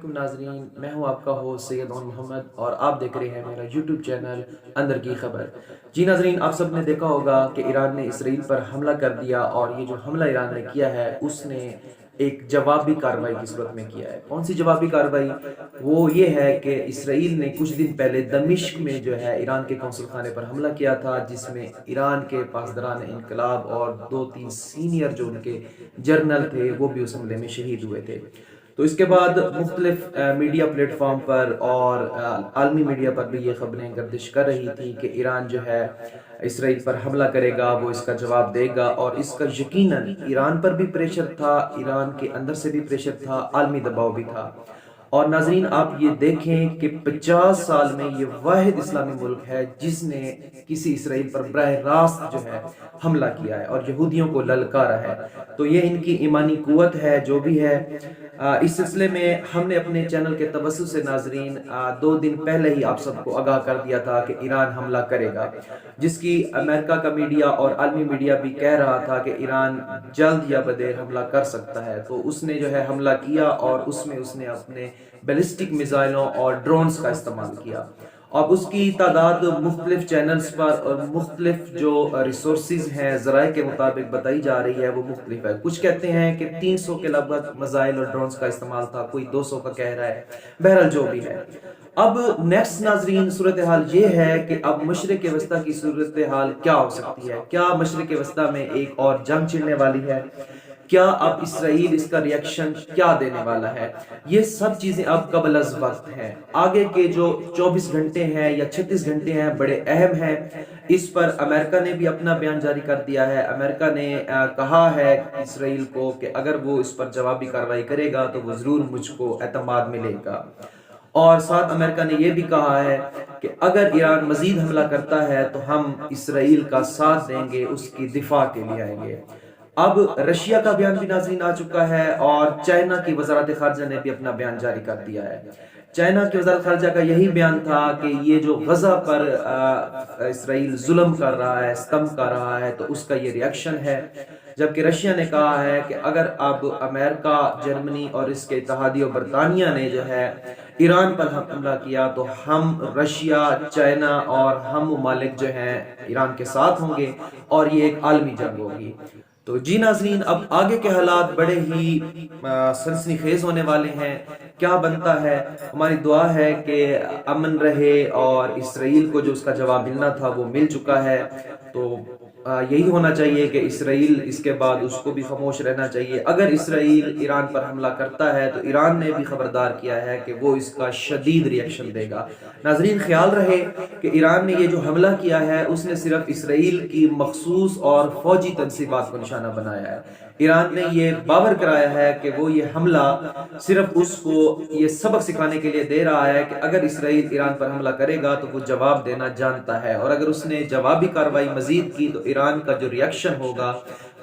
علیکم ناظرین، میں ہوں آپ کا ہوسٹ سید عمر محمد اور آپ دیکھ رہے ہیں میرا یوٹیوب چینل اندر کی خبر۔ جی ناظرین، آپ سب نے دیکھا ہوگا کہ ایران نے اسرائیل پر حملہ کر دیا، اور یہ جو حملہ ایران نے کیا ہے اس نے ایک جوابی کارروائی کی صورت میں کیا ہے۔ کون سی جوابی کارروائی؟ وہ یہ ہے کہ اسرائیل نے کچھ دن پہلے دمشق میں جو ہے ایران کے قونصل خانے پر حملہ کیا تھا، جس میں ایران کے پاسداران انقلاب اور 2-3 سینئر جو ان کے جرنل تھے وہ بھی اس حملے میں شہید ہوئے تھے۔ تو اس کے بعد مختلف میڈیا پلیٹ فارم پر اور عالمی میڈیا پر بھی یہ خبریں گردش کر رہی تھی کہ ایران جو ہے اسرائیل پر حملہ کرے گا، وہ اس کا جواب دے گا، اور اس کا یقیناً ایران پر بھی پریشر تھا، ایران کے اندر سے بھی پریشر تھا، عالمی دباؤ بھی تھا۔ اور ناظرین، آپ یہ دیکھیں کہ 50 سال میں یہ واحد اسلامی ملک ہے جس نے کسی اسرائیل پر براہ راست جو ہے حملہ کیا ہے اور یہودیوں کو للکارا ہے۔ تو یہ ان کی ایمانی قوت ہے جو بھی ہے۔ اس سلسلے میں ہم نے اپنے چینل کے توسط سے ناظرین 2 دن پہلے ہی آپ سب کو آگاہ کر دیا تھا کہ ایران حملہ کرے گا، جس کی امریکہ کا میڈیا اور عالمی میڈیا بھی کہہ رہا تھا کہ ایران جلد یا بدیر حملہ کر سکتا ہے۔ تو اس نے جو ہے حملہ کیا، اور اس نے اپنے بیلسٹک میزائلوں اور ڈرونز کا استعمال کیا۔ اب اس کی تعداد مختلف چینلز پر اور مختلف جو ریسورسز ہیں ذرائع کے مطابق بتائی جا رہی ہے وہ مختلف ہے۔ کچھ کہتے ہیں کہ 300 کے لگ بھگ میزائل اور ڈرونز کا استعمال تھا، کوئی 200 کا کہہ رہا ہے، بہرحال جو بھی ہے۔ اب نیکسٹ ناظرین صورتحال یہ ہے کہ اب مشرق وسطیٰ کی صورتحال کیا ہو سکتی ہے؟ کیا مشرق وسطیٰ میں ایک اور جنگ چھڑنے والی ہے؟ کیا اب اسرائیل اس کا ریاکشن کیا دینے والا ہے؟ یہ سب چیزیں اب قبل از وقت ہیں۔ آگے کے جو 24 گھنٹے ہیں یا 36 گھنٹے ہیں بڑے اہم ہیں۔ اس پر امریکہ نے بھی اپنا بیان جاری کر دیا ہے۔ امریکہ نے کہا ہے اسرائیل کو کہ اگر وہ اس پر جوابی کارروائی کرے گا تو وہ ضرور مجھ کو اعتماد ملے گا، اور ساتھ امریکہ نے یہ بھی کہا ہے کہ اگر ایران مزید حملہ کرتا ہے تو ہم اسرائیل کا ساتھ دیں گے، اس کی دفاع کے لیے آئیں گے۔ اب رشیا کا بیان بھی ناظرین آ چکا ہے، اور چائنا کی وزارت خارجہ نے بھی اپنا بیان جاری کر دیا ہے۔ چائنا کی وزارت خارجہ کا یہی بیان تھا کہ یہ جو غزہ پر اسرائیل ظلم کر رہا ہے، ستم کر رہا ہے، تو اس کا یہ ریاکشن ہے۔ جبکہ رشیا نے کہا ہے کہ اگر اب امریکہ، جرمنی اور اس کے اتحادی برطانیہ نے جو ہے ایران پر حملہ کیا تو ہم رشیا، چائنا اور ہم ممالک جو ہیں ایران کے ساتھ ہوں گے، اور یہ ایک عالمی جنگ ہوگی۔ تو جی ناظرین، اب آگے کے حالات بڑے ہی سنسنی خیز ہونے والے ہیں۔ کیا بنتا ہے؟ ہماری دعا ہے کہ امن رہے، اور اسرائیل کو جو اس کا جواب ملنا تھا وہ مل چکا ہے۔ تو یہی ہونا چاہیے کہ اسرائیل اس کے بعد اس کو بھی خاموش رہنا چاہیے۔ اگر اسرائیل ایران پر حملہ کرتا ہے تو ایران نے بھی خبردار کیا ہے کہ وہ اس کا شدید ریاکشن دے گا۔ ناظرین، خیال رہے کہ ایران نے یہ جو حملہ کیا ہے اس نے صرف اسرائیل کی مخصوص اور فوجی تنصیبات کو نشانہ بنایا ہے۔ ایران نے یہ باور کرایا ہے کہ وہ یہ حملہ صرف اس کو یہ سبق سکھانے کے لیے دے رہا ہے کہ اگر اسرائیل ایران پر حملہ کرے گا تو وہ جواب دینا جانتا ہے، اور اگر اس نے جوابی کارروائی مزید کی تو ایران کا جو ریاکشن ہوگا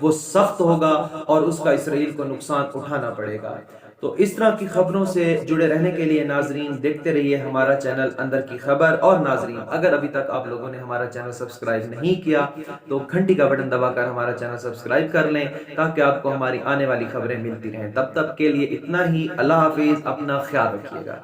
وہ سخت ہوگا، اور اس کا اسرائیل کو نقصان اٹھانا پڑے گا۔ تو اس طرح کی خبروں سے جڑے رہنے کے لیے ناظرین دیکھتے رہیے ہمارا چینل اندر کی خبر۔ اور ناظرین، اگر ابھی تک آپ لوگوں نے ہمارا چینل سبسکرائب نہیں کیا تو گھنٹی کا بٹن دبا کر ہمارا چینل سبسکرائب کر لیں، تاکہ آپ کو ہماری آنے والی خبریں ملتی رہیں۔ تب تک کے لیے اتنا ہی، اللہ حافظ، اپنا خیال رکھیے گا۔